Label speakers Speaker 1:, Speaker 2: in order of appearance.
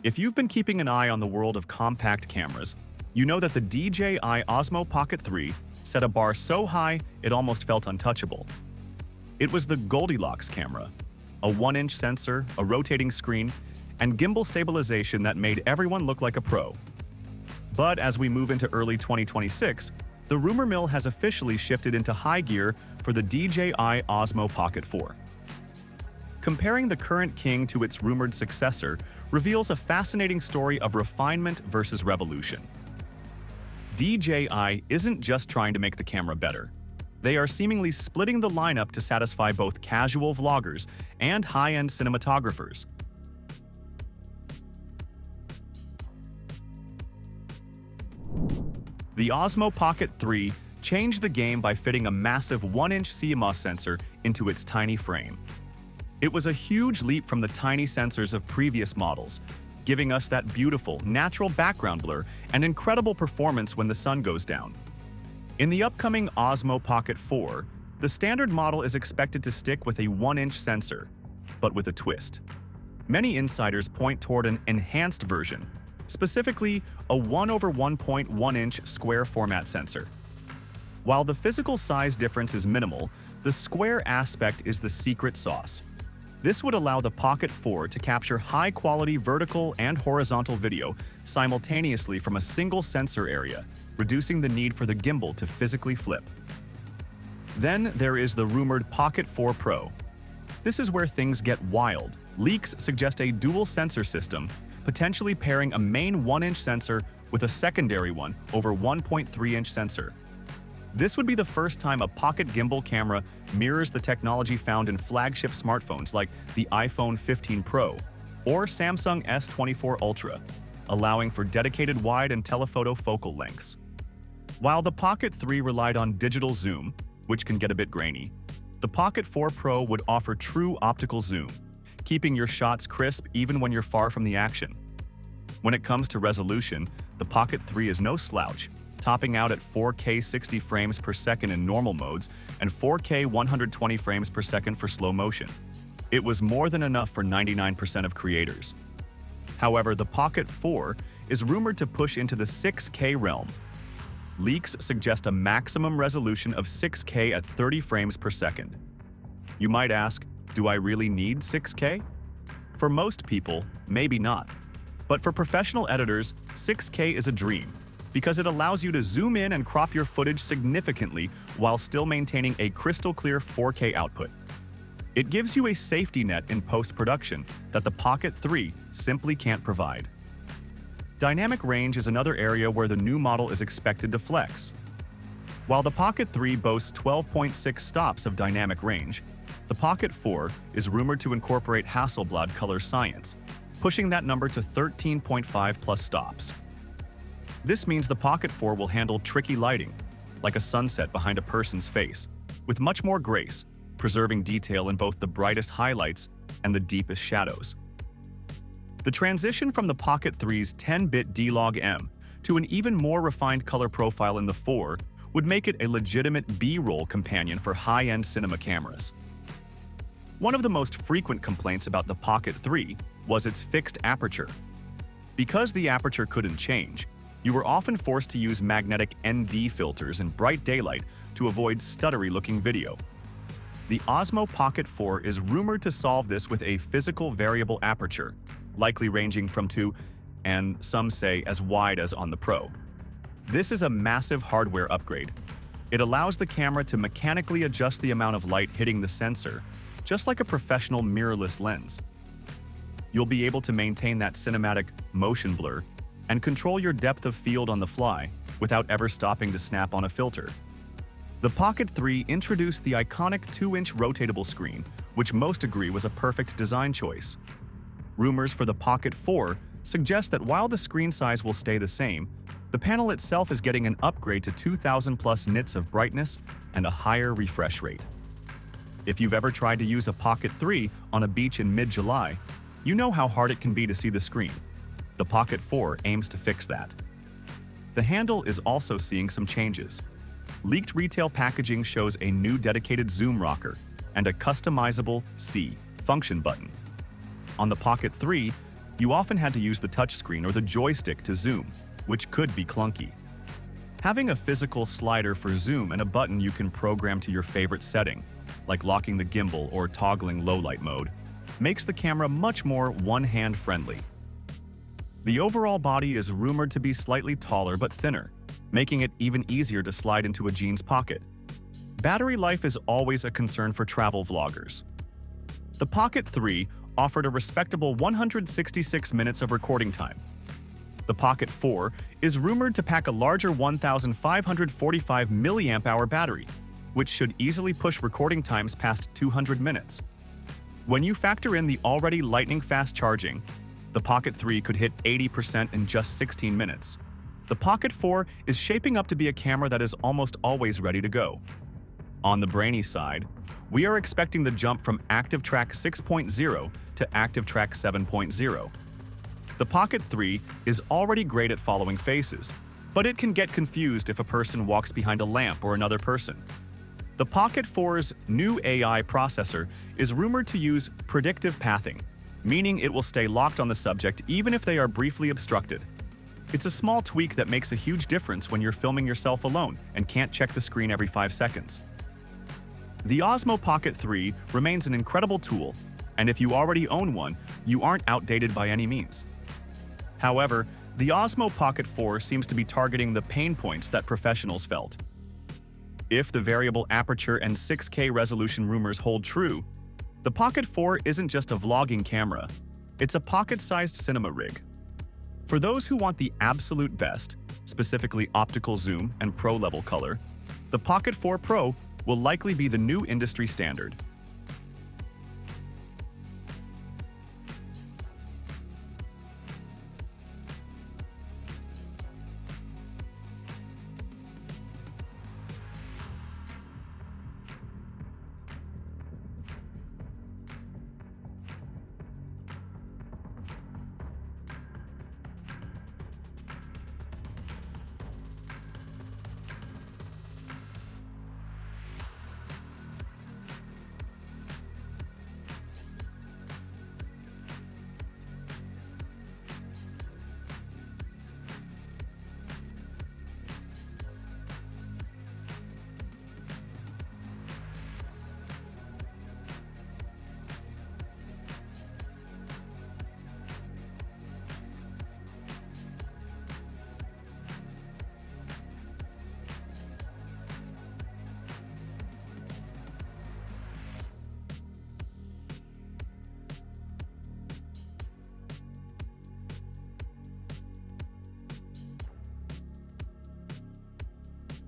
Speaker 1: If you've been keeping an eye on the world of compact cameras, you know that the DJI Osmo Pocket 3 set a bar so high it almost felt untouchable. It was the Goldilocks camera, a 1-inch sensor, a rotating screen, and gimbal stabilization that made everyone look like a pro. But as we move into early 2026, the rumor mill has officially shifted into high gear for the DJI Osmo Pocket 4. Comparing the current king to its rumored successor reveals a fascinating story of refinement versus revolution. DJI isn't just trying to make the camera better. They are seemingly splitting the lineup to satisfy both casual vloggers and high-end cinematographers. The Osmo Pocket 3 changed the game by fitting a massive 1-inch CMOS sensor into its tiny frame. It was a huge leap from the tiny sensors of previous models, giving us that beautiful, natural background blur and incredible performance when the sun goes down. In the upcoming Osmo Pocket 4, the standard model is expected to stick with a 1-inch sensor, but with a twist. Many insiders point toward an enhanced version, specifically a 1/1.1-inch square format sensor. While the physical size difference is minimal, the square aspect is the secret sauce. This would allow the Pocket 4 to capture high-quality vertical and horizontal video simultaneously from a single sensor area, reducing the need for the gimbal to physically flip. Then there is the rumored Pocket 4 Pro. This is where things get wild. Leaks suggest a dual sensor system, potentially pairing a main 1-inch sensor with a secondary one over 1.3-inch sensor. This would be the first time a pocket gimbal camera mirrors the technology found in flagship smartphones like the iPhone 15 Pro or Samsung S24 Ultra, allowing for dedicated wide and telephoto focal lengths. While the Pocket 3 relied on digital zoom, which can get a bit grainy, the Pocket 4 Pro would offer true optical zoom, keeping your shots crisp even when you're far from the action. When it comes to resolution, the Pocket 3 is no slouch, topping out at 4K 60 frames per second in normal modes and 4K 120 frames per second for slow motion. It was more than enough for 99% of creators. However, the Pocket 4 is rumored to push into the 6K realm. Leaks suggest a maximum resolution of 6K at 30 frames per second. You might ask, do I really need 6K? For most people, maybe not. But for professional editors, 6K is a dream, because it allows you to zoom in and crop your footage significantly while still maintaining a crystal clear 4K output. It gives you a safety net in post-production that the Pocket 3 simply can't provide. Dynamic range is another area where the new model is expected to flex. While the Pocket 3 boasts 12.6 stops of dynamic range, the Pocket 4 is rumored to incorporate Hasselblad color science, pushing that number to 13.5 plus stops. This means the Pocket 4 will handle tricky lighting, like a sunset behind a person's face, with much more grace, preserving detail in both the brightest highlights and the deepest shadows. The transition from the Pocket 3's 10-bit D-Log-M to an even more refined color profile in the 4 would make it a legitimate B-roll companion for high-end cinema cameras. One of the most frequent complaints about the Pocket 3 was its fixed aperture. Because the aperture couldn't change, you were often forced to use magnetic ND filters in bright daylight to avoid stuttery-looking video. The Osmo Pocket 4 is rumored to solve this with a physical variable aperture, likely ranging from 2 and some say as wide as on the Pro. This is a massive hardware upgrade. It allows the camera to mechanically adjust the amount of light hitting the sensor, just like a professional mirrorless lens. You'll be able to maintain that cinematic motion blur and control your depth of field on the fly without ever stopping to snap on a filter. The Pocket 3 introduced the iconic 2-inch rotatable screen, which most agree was a perfect design choice. Rumors for the Pocket 4 suggest that while the screen size will stay the same, the panel itself is getting an upgrade to 2,000 plus nits of brightness and a higher refresh rate. If you've ever tried to use a Pocket 3 on a beach in mid-July, you know how hard it can be to see the screen. The Pocket 4 aims to fix that. The handle is also seeing some changes. Leaked retail packaging shows a new dedicated zoom rocker and a customizable C function button. On the Pocket 3, you often had to use the touchscreen or the joystick to zoom, which could be clunky. Having a physical slider for zoom and a button you can program to your favorite setting, like locking the gimbal or toggling low-light mode, makes the camera much more one-hand friendly. The overall body is rumored to be slightly taller but thinner, making it even easier to slide into a jeans pocket. Battery life is always a concern for travel vloggers. The Pocket 3 offered a respectable 166 minutes of recording time. The Pocket 4 is rumored to pack a larger 1,545 mAh battery, which should easily push recording times past 200 minutes. When you factor in the already lightning-fast charging, the Pocket 3 could hit 80% in just 16 minutes. The Pocket 4 is shaping up to be a camera that is almost always ready to go. On the brainy side, we are expecting the jump from ActiveTrack 6.0 to ActiveTrack 7.0. The Pocket 3 is already great at following faces, but it can get confused if a person walks behind a lamp or another person. The Pocket 4's new AI processor is rumored to use predictive pathing, meaning it will stay locked on the subject even if they are briefly obstructed. It's a small tweak that makes a huge difference when you're filming yourself alone and can't check the screen every 5 seconds. The Osmo Pocket 3 remains an incredible tool, and if you already own one, you aren't outdated by any means. However, the Osmo Pocket 4 seems to be targeting the pain points that professionals felt. If the variable aperture and 6K resolution rumors hold true, the Pocket 4 isn't just a vlogging camera, it's a pocket-sized cinema rig. For those who want the absolute best, specifically optical zoom and pro-level color, the Pocket 4 Pro will likely be the new industry standard.